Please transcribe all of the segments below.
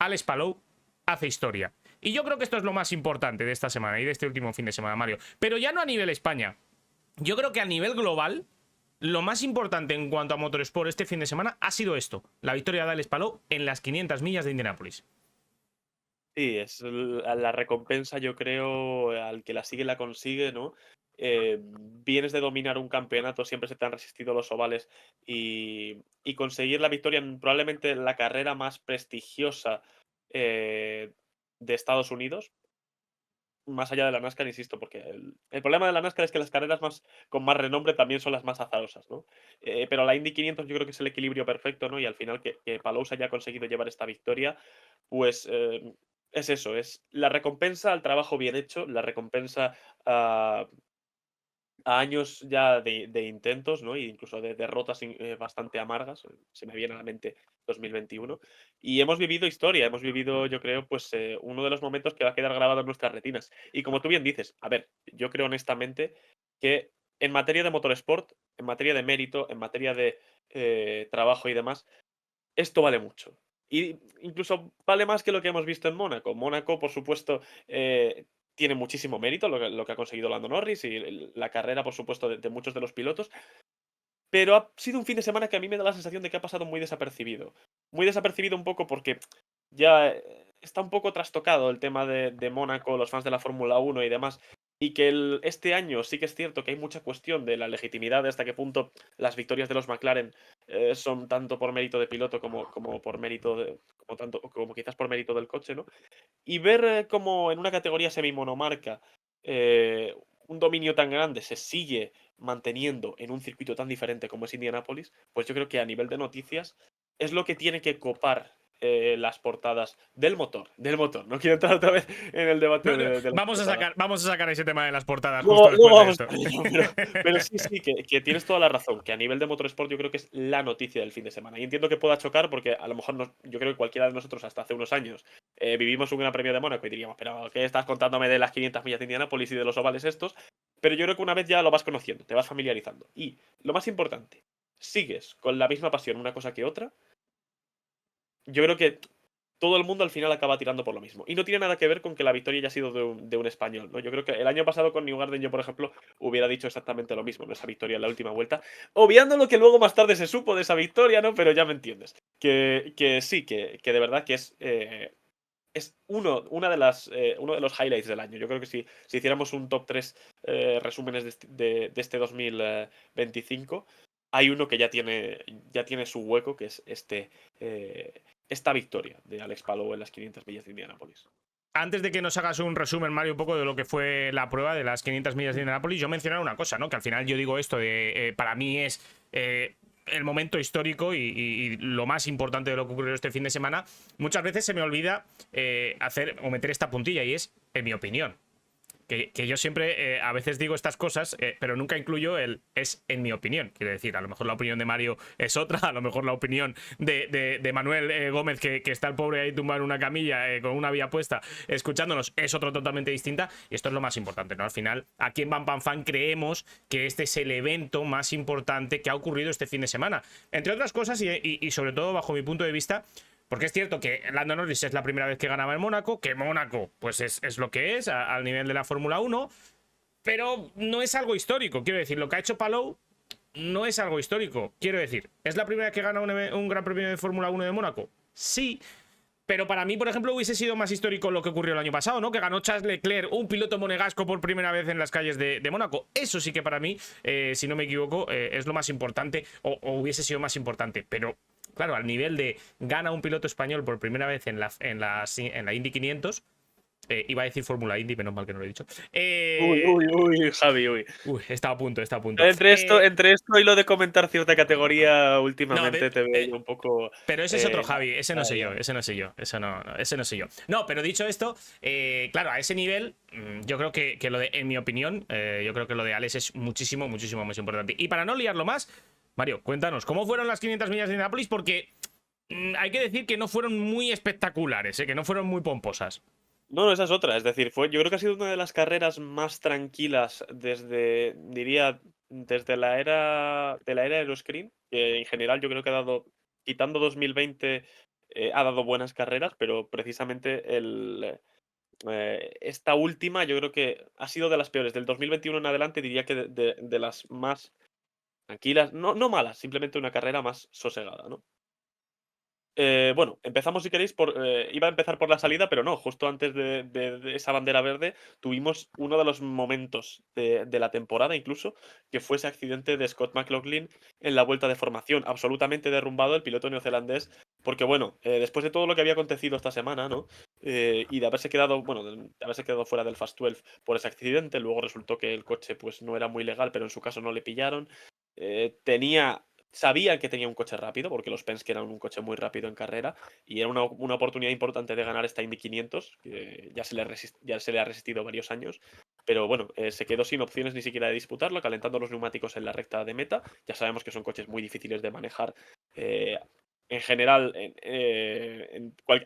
Alex Palou hace historia. Y yo creo que esto es lo más importante de esta semana y de este último fin de semana, Mario. Pero ya no a nivel España. Yo creo que a nivel global, lo más importante en cuanto a motorsport este fin de semana ha sido esto: la victoria de Alex Palou en las 500 millas de Indianápolis. Sí, es la recompensa, yo creo, al que la sigue la consigue, ¿no? Vienes de dominar un campeonato, siempre se te han resistido los ovales y conseguir la victoria en probablemente la carrera más prestigiosa eh, de Estados Unidos, más allá de la NASCAR, insisto, porque el problema de la NASCAR es que las carreras con más renombre también son las más azarosas, ¿no? Pero la Indy 500 yo creo que es el equilibrio perfecto, ¿no? Y al final que Palou se haya conseguido llevar esta victoria, pues es eso, es la recompensa al trabajo bien hecho, la recompensa a, a años ya de intentos, ¿no? E incluso de derrotas bastante amargas. Se me viene a la mente 2021. Y hemos vivido historia, hemos vivido, yo creo, pues uno de los momentos que va a quedar grabado en nuestras retinas. Y como tú bien dices, a ver, yo creo honestamente que en materia de motorsport, en materia de mérito, en materia de trabajo y demás, esto vale mucho. Y incluso vale más que lo que hemos visto en Mónaco. Mónaco, por supuesto, tiene muchísimo mérito lo que ha conseguido Lando Norris y la carrera, por supuesto, de muchos de los pilotos. Pero ha sido un fin de semana que a mí me da la sensación de que ha pasado muy desapercibido. Muy desapercibido un poco porque ya está un poco trastocado el tema de Mónaco, los fans de la Fórmula 1 y demás. Y que este año sí que es cierto que hay mucha cuestión de la legitimidad, de hasta qué punto las victorias de los McLaren son tanto por mérito de piloto como por mérito como quizás por mérito del coche, ¿no? Y ver cómo en una categoría semimonomarca eh, un dominio tan grande se sigue manteniendo en un circuito tan diferente como es Indianápolis, pues yo creo que a nivel de noticias es lo que tiene que copar las portadas del motor. No quiero entrar otra vez en el debate No, no, de las portadas. vamos a sacar ese tema de las portadas justo Luego después de vamos esto. a ello, pero sí, sí, que tienes toda la razón, que a nivel de motorsport yo creo que es la noticia del fin de semana. Y entiendo que pueda chocar porque a lo mejor yo creo que cualquiera de nosotros hasta hace unos años vivimos un Gran Premio de Mónaco y diríamos, pero ¿qué estás contándome de las 500 millas de Indianápolis y de los ovales estos? Pero yo creo que una vez ya lo vas conociendo, te vas familiarizando. Y lo más importante, sigues con la misma pasión una cosa que otra. Yo creo que todo el mundo al final acaba tirando por lo mismo. Y no tiene nada que ver con que la victoria haya sido de un español, ¿no? Yo creo que el año pasado con Newgarden yo, por ejemplo, hubiera dicho exactamente lo mismo, ¿no? Esa victoria en la última vuelta. Obviando lo que luego más tarde se supo de esa victoria, ¿no? Pero ya me entiendes. Que sí, que de verdad que es uno de los highlights del año. Yo creo que si hiciéramos un top 3 resúmenes de este 2025, hay uno que ya tiene su hueco, que es esta victoria de Alex Palou en las 500 millas de Indianápolis. Antes de que nos hagas un resumen, Mario, un poco de lo que fue la prueba de las 500 millas de Indianápolis, yo mencionar una cosa, ¿no? Que al final yo digo esto de, para mí es el momento histórico y lo más importante de lo que ocurrió este fin de semana. Muchas veces se me olvida hacer o meter esta puntilla y es, en mi opinión. Que yo siempre a veces digo estas cosas, pero nunca incluyo es en mi opinión. Quiere decir, a lo mejor la opinión de Mario es otra, a lo mejor la opinión de Manuel Gómez, que está el pobre ahí tumbado en una camilla con una vía puesta, escuchándonos, es otra totalmente distinta. Y esto es lo más importante, ¿no? Al final, aquí en Bam Bam Fan creemos que este es el evento más importante que ha ocurrido este fin de semana. Entre otras cosas, y sobre todo bajo mi punto de vista, porque es cierto que Lando Norris es la primera vez que ganaba en Mónaco, que Mónaco pues es lo que es al nivel de la Fórmula 1, pero no es algo histórico. Quiero decir, lo que ha hecho Palou no es algo histórico. Quiero decir, ¿es la primera vez que gana un Gran Premio de Fórmula 1 de Mónaco? Sí, pero para mí, por ejemplo, hubiese sido más histórico lo que ocurrió el año pasado, ¿no? Que ganó Charles Leclerc, un piloto monegasco, por primera vez en las calles de Mónaco. Eso sí que para mí, si no me equivoco, es lo más importante, o hubiese sido más importante. Pero, claro, al nivel de gana un piloto español por primera vez en la Indy 500, iba a decir Fórmula Indy, menos mal que no lo he dicho. Uy, uy, uy, Javi, uy. Uy, estaba a punto, estaba a punto. Entre esto y lo de comentar cierta categoría, No, últimamente te veo yo un poco. pero ese es otro Javi, ese no Ay, sé yo, ay. ese no sé yo, eso no, ese no sé yo. No, pero dicho esto, claro, a ese nivel, yo creo que lo de, en mi opinión, yo creo que lo de Alex es muchísimo, muchísimo más importante. Y para no liarlo más, Mario, cuéntanos, ¿cómo fueron las 500 millas de Indianápolis? Porque hay que decir que no fueron muy espectaculares, que no fueron muy pomposas. No, no, esa es otra. Es decir, yo creo que ha sido una de las carreras más tranquilas diría, desde la era Aeroscreen, que en general yo creo que ha dado, quitando 2020, ha dado buenas carreras, pero precisamente esta última yo creo que ha sido de las peores. Del 2021 en adelante diría que de las más tranquilas, no malas, simplemente una carrera más sosegada, ¿no? Bueno, empezamos si queréis iba a empezar por la salida, pero no, justo antes de esa bandera verde tuvimos uno de los momentos de la temporada incluso, que fue ese accidente de Scott McLaughlin en la vuelta de formación, absolutamente derrumbado el piloto neozelandés, porque bueno, después de todo lo que había acontecido esta semana, ¿no? Y de haberse quedado, bueno, de haberse quedado fuera del Fast 12 por ese accidente, luego resultó que el coche pues no era muy legal, pero en su caso no le pillaron. Sabían que tenía un coche rápido, porque los Penske eran un coche muy rápido en carrera, y era una oportunidad importante de ganar esta Indy 500, que ya se le ha resistido varios años. Pero bueno, se quedó sin opciones ni siquiera de disputarlo, calentando los neumáticos en la recta de meta. Ya sabemos que son coches muy difíciles de manejar eh, en general,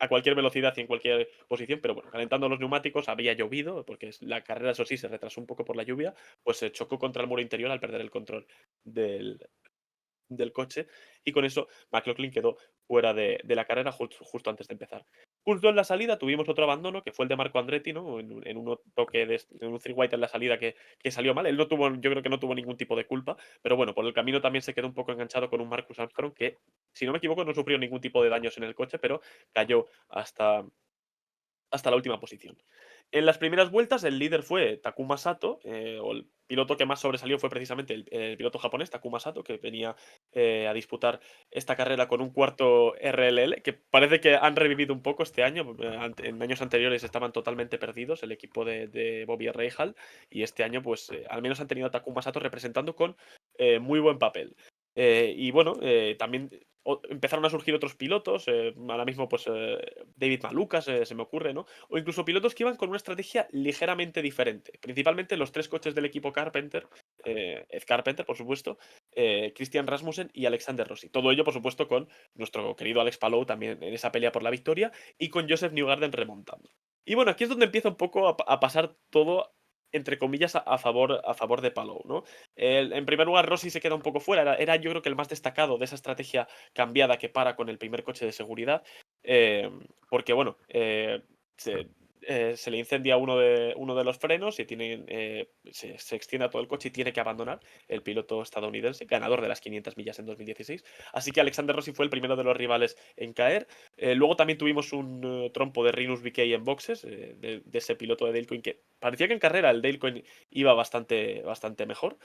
a cualquier velocidad y en cualquier posición, pero bueno, calentando los neumáticos, había llovido, porque la carrera, eso sí, se retrasó un poco por la lluvia, pues se chocó contra el muro interior al perder el control del coche, y con eso McLaughlin quedó fuera de la carrera justo antes de empezar. Justo en la salida tuvimos otro abandono, que fue el de Marco Andretti, ¿no? En un toque en un three white en la salida que salió mal. Él no tuvo, yo creo que no tuvo ningún tipo de culpa, pero bueno, por el camino también se quedó un poco enganchado con un Marcus Armstrong que, si no me equivoco, no sufrió ningún tipo de daños en el coche, pero cayó hasta la última posición. En las primeras vueltas, el líder fue Takuma Sato, o el piloto que más sobresalió fue precisamente el piloto japonés, Takuma Sato, que venía a disputar esta carrera con un cuarto RLL, que parece que han revivido un poco este año. En años anteriores estaban totalmente perdidos el equipo de Bobby Rahal, y este año, pues, al menos han tenido a Takuma Sato representando con muy buen papel. Y bueno, también empezaron a surgir otros pilotos, ahora mismo pues David Malukas se me ocurre, ¿no? O incluso pilotos que iban con una estrategia ligeramente diferente. Principalmente los tres coches del equipo Carpenter, Ed Carpenter, por supuesto, Christian Rasmussen y Alexander Rossi. Todo ello, por supuesto, con nuestro querido Alex Palou también en esa pelea por la victoria y con Joseph Newgarden remontando. Y bueno, aquí es donde empieza un poco a pasar todo, entre comillas, a favor de Palou, ¿no? En primer lugar, Rossi se queda un poco fuera. Era yo creo que el más destacado de esa estrategia cambiada que para con el primer coche de seguridad. Porque, bueno, se le incendia uno de los frenos y se extiende a todo el coche y tiene que abandonar el piloto estadounidense, ganador de las 500 millas en 2016. Así que Alexander Rossi fue el primero de los rivales en caer. Luego también tuvimos un trompo de Rinus VeeKay en boxes, de ese piloto de Dale Coyne que parecía que en carrera el Dale Coyne iba bastante mejor.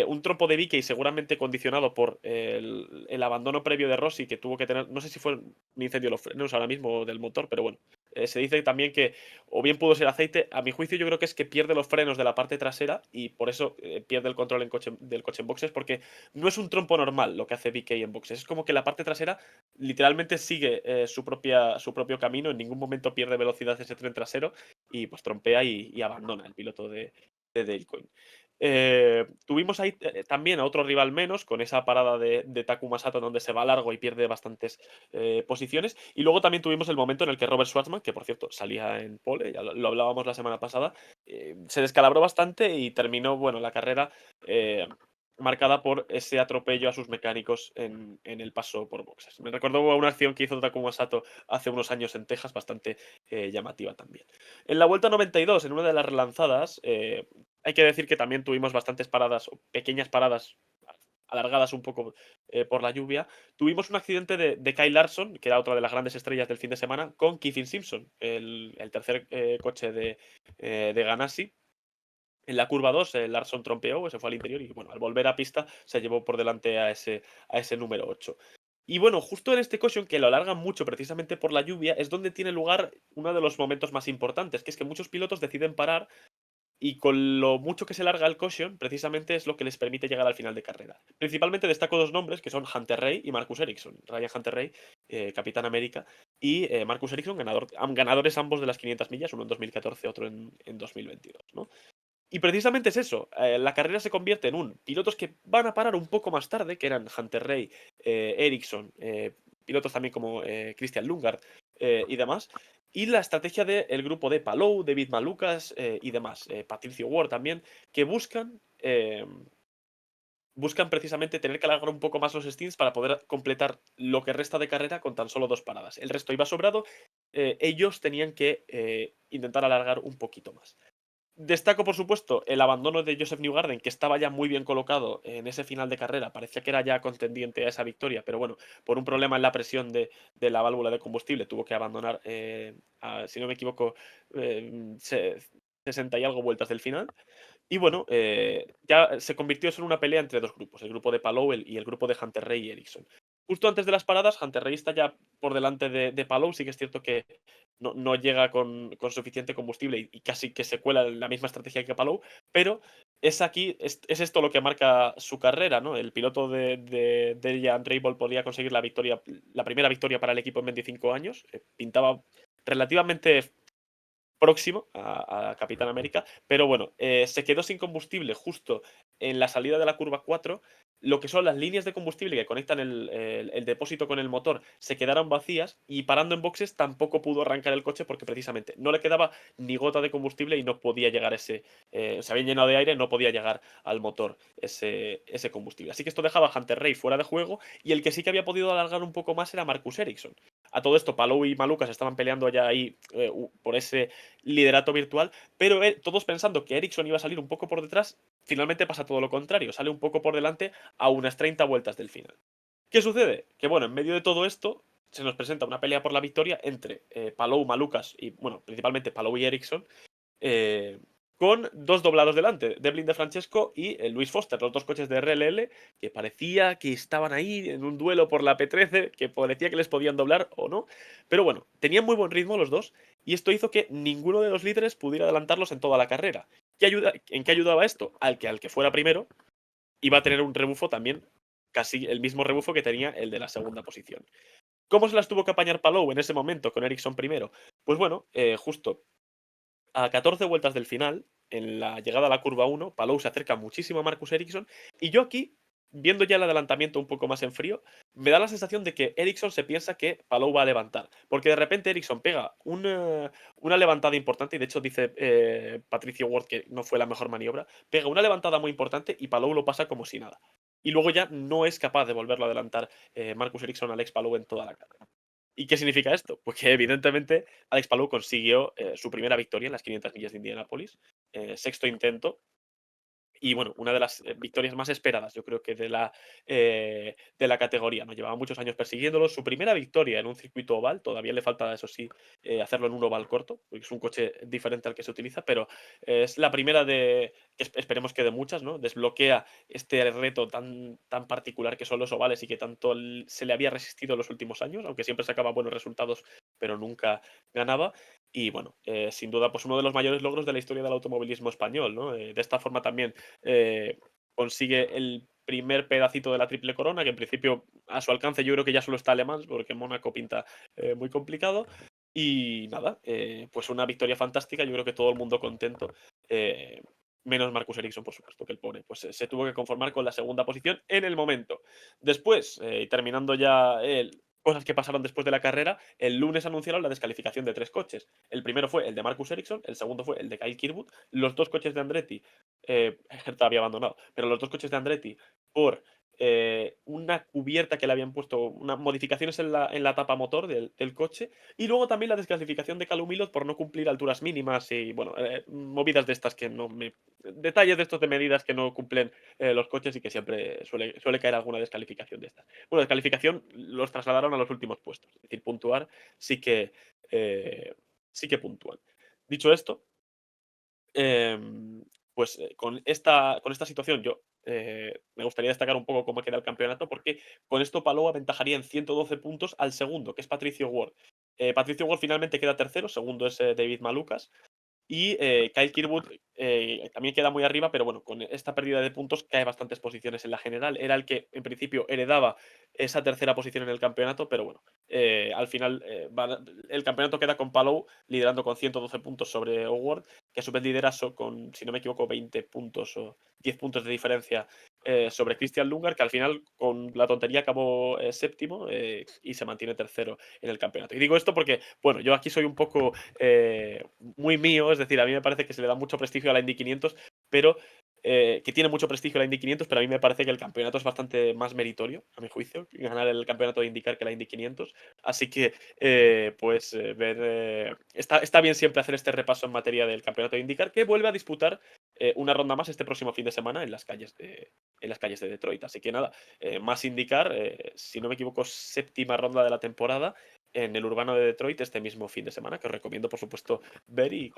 Un trompo de VeeKay seguramente condicionado por el abandono previo de Rossi que tuvo que tener, no sé si fue un incendio de los frenos ahora mismo del motor, pero bueno, se dice también que o bien pudo ser aceite. A mi juicio yo creo que es que pierde los frenos de la parte trasera y por eso pierde el control del coche en boxes, porque no es un trompo normal lo que hace VeeKay en boxes. Es como que la parte trasera literalmente sigue su propio camino, en ningún momento pierde velocidad ese tren trasero y pues trompea y abandona el piloto de Dale Coyne. Tuvimos ahí también a otro rival menos, con esa parada de Takuma Sato donde se va largo y pierde bastantes posiciones. Y luego también tuvimos el momento en el que Robert Schwarzman, que por cierto salía en pole, ya lo hablábamos la semana pasada, se descalabró bastante y terminó, bueno, la carrera marcada por ese atropello a sus mecánicos en el paso por boxes. Me recordó a una acción que hizo Takuma Sato hace unos años en Texas, bastante llamativa también. En la vuelta 92, en una de las relanzadas, hay que decir que también tuvimos bastantes paradas, o pequeñas paradas alargadas un poco por la lluvia. Tuvimos un accidente de Kyle Larson, que era otra de las grandes estrellas del fin de semana, con Keithin Simpson, el tercer coche de Ganassi. En la curva 2, Larson trompeó, se fue al interior y bueno, al volver a pista se llevó por delante a ese número 8. Y bueno, justo en este caution, que lo alargan mucho precisamente por la lluvia, es donde tiene lugar uno de los momentos más importantes, que es que muchos pilotos deciden parar y con lo mucho que se larga el caution, precisamente es lo que les permite llegar al final de carrera. Principalmente destaco dos nombres, que son Hunter Ray y Marcus Ericsson. Ryan Hunter Ray, Capitán América, y Marcus Ericsson, ganadores ambos de las 500 millas, uno en 2014, otro en 2022, ¿no? Y precisamente es eso, la carrera se convierte en pilotos que van a parar un poco más tarde, que eran Hunter Ray, Ericsson, pilotos también como Christian Lundgaard y demás, y la estrategia del grupo de Palou, David Malukas y demás, Patricio Ward también, que buscan buscan precisamente tener que alargar un poco más los stints para poder completar lo que resta de carrera con tan solo 2 paradas. El resto iba sobrado, ellos tenían que intentar alargar un poquito más. Destaco, por supuesto, el abandono de Joseph Newgarden, que estaba ya muy bien colocado en ese final de carrera. Parecía que era ya contendiente a esa victoria, pero bueno, por un problema en la presión de la válvula de combustible, tuvo que abandonar, si no me equivoco, 60 y algo vueltas del final. Y bueno, ya se convirtió eso en una pelea entre dos grupos, el grupo de Palou y el grupo de Hunter Ray y Ericsson. Justo antes de las paradas, Hunter Ray está ya por delante de Palou. Sí que es cierto que no llega con suficiente combustible y casi que se cuela en la misma estrategia que Palou, pero es esto lo que marca su carrera, ¿no? El piloto de Jan Rabel podía conseguir la victoria, la primera victoria para el equipo en 25 años. Pintaba relativamente próximo a Capitán América, pero bueno, se quedó sin combustible justo en la salida de la curva 4. Lo que son las líneas de combustible que conectan el depósito con el motor se quedaron vacías y parando en boxes tampoco pudo arrancar el coche porque precisamente no le quedaba ni gota de combustible y no podía llegar se había llenado de aire, no podía llegar al motor ese combustible. Así que esto dejaba a Hunter Ray fuera de juego y el que sí que había podido alargar un poco más era Marcus Ericsson. A todo esto, Palou y Malucas estaban peleando ya ahí por ese liderato virtual, pero todos pensando que Ericsson iba a salir un poco por detrás, finalmente pasa todo lo contrario, sale un poco por delante a unas 30 vueltas del final. ¿Qué sucede? Que bueno, en medio de todo esto se nos presenta una pelea por la victoria entre Palou, Malucas y, bueno, principalmente Palou y Ericsson, eh, con dos doblados delante, Devlin de Francesco y Luis Foster, los dos coches de RLL, que parecía que estaban ahí en un duelo por la P13, que parecía que les podían doblar o no. Pero bueno, tenían muy buen ritmo los dos, y esto hizo que ninguno de los líderes pudiera adelantarlos en toda la carrera. ¿En qué ayudaba esto? Al que fuera primero iba a tener un rebufo también, casi el mismo rebufo que tenía el de la segunda posición. ¿Cómo se las tuvo que apañar Palou en ese momento con Ericsson primero? Pues bueno, justo a 14 vueltas del final, en la llegada a la curva 1, Palou se acerca muchísimo a Marcus Ericsson y yo aquí, viendo ya el adelantamiento un poco más en frío, me da la sensación de que Ericsson se piensa que Palou va a levantar, porque de repente Ericsson pega una levantada importante y de hecho dice Patricio Ward que no fue la mejor maniobra, pega una levantada muy importante y Palou lo pasa como si nada. Y luego ya no es capaz de volverlo a adelantar Marcus Ericsson a Alex Palou en toda la carrera. ¿Y qué significa esto? Pues que evidentemente Alex Palou consiguió su primera victoria en las 500 millas de Indianápolis, sexto intento, y bueno, una de las victorias más esperadas, yo creo que de la categoría, ¿no? Llevaba muchos años persiguiéndolo. Su primera victoria en un circuito oval, todavía le falta, eso sí, hacerlo en un oval corto, porque es un coche diferente al que se utiliza, pero es la primera que esperemos que de muchas, ¿no? Desbloquea este reto tan particular que son los ovales y que tanto se le había resistido en los últimos años, aunque siempre sacaba buenos resultados, pero nunca ganaba. Y bueno, sin duda, pues uno de los mayores logros de la historia del automovilismo español, ¿no? De esta forma también eh, consigue el primer pedacito de la triple corona, que en principio a su alcance yo creo que ya solo está Alemán, porque Mónaco pinta muy complicado. Y nada, pues una victoria fantástica, yo creo que todo el mundo contento. Menos Marcus Ericsson, por supuesto, que el pobre, pues se tuvo que conformar con la segunda posición en el momento. Después, terminando ya cosas que pasaron después de la carrera, el lunes anunciaron la descalificación de 3 coches. El primero fue el de Marcus Ericsson, el segundo fue el de Kyle Kirkwood, los dos coches de Andretti, Herta había abandonado, pero los dos coches de Andretti por una cubierta que le habían puesto, unas modificaciones en la tapa motor del coche, y luego también la desclasificación de Callum Ilott por no cumplir alturas mínimas y, bueno, movidas de estas que no me... Detalles de estos de medidas que no cumplen los coches y que siempre suele caer alguna descalificación de estas. Bueno, descalificación los trasladaron a los últimos puestos, es decir, puntuar sí que, sí que puntúan. Dicho esto, pues con esta situación yo me gustaría destacar un poco cómo queda el campeonato, porque con esto Palou aventajaría en 112 puntos al segundo, que es Patricio Ward. Patricio Ward finalmente queda tercero, segundo es David Malucas, y Kyle Kirkwood también queda muy arriba, pero bueno, con esta pérdida de puntos cae bastantes posiciones en la general. Era el que en principio heredaba esa tercera posición en el campeonato, pero bueno, al final el campeonato queda con Palou liderando con 112 puntos sobre Howard, que a su vez lidera con, si no me equivoco, 20 puntos o 10 puntos de diferencia sobre Christian Lungar, que al final con la tontería acabó séptimo y se mantiene tercero en el campeonato. Y digo esto porque, bueno, yo aquí soy un poco muy mío, es decir, a mí me parece que se le da mucho prestigio a la Indy 500, pero que tiene mucho prestigio la Indy 500, pero a mí me parece que el campeonato es bastante más meritorio, a mi juicio, ganar el campeonato de IndyCar que la Indy 500. Así que, está bien siempre hacer este repaso en materia del campeonato de IndyCar, que vuelve a disputar una ronda más este próximo fin de semana en las calles de Detroit. Así que nada, más IndyCar, si no me equivoco, séptima ronda de la temporada en el urbano de Detroit este mismo fin de semana, que os recomiendo, por supuesto, ver y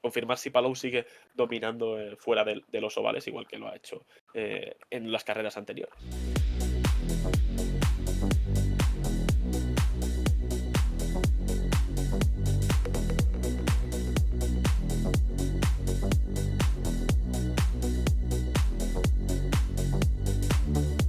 confirmar si Palou sigue dominando fuera de los ovales, igual que lo ha hecho en las carreras anteriores.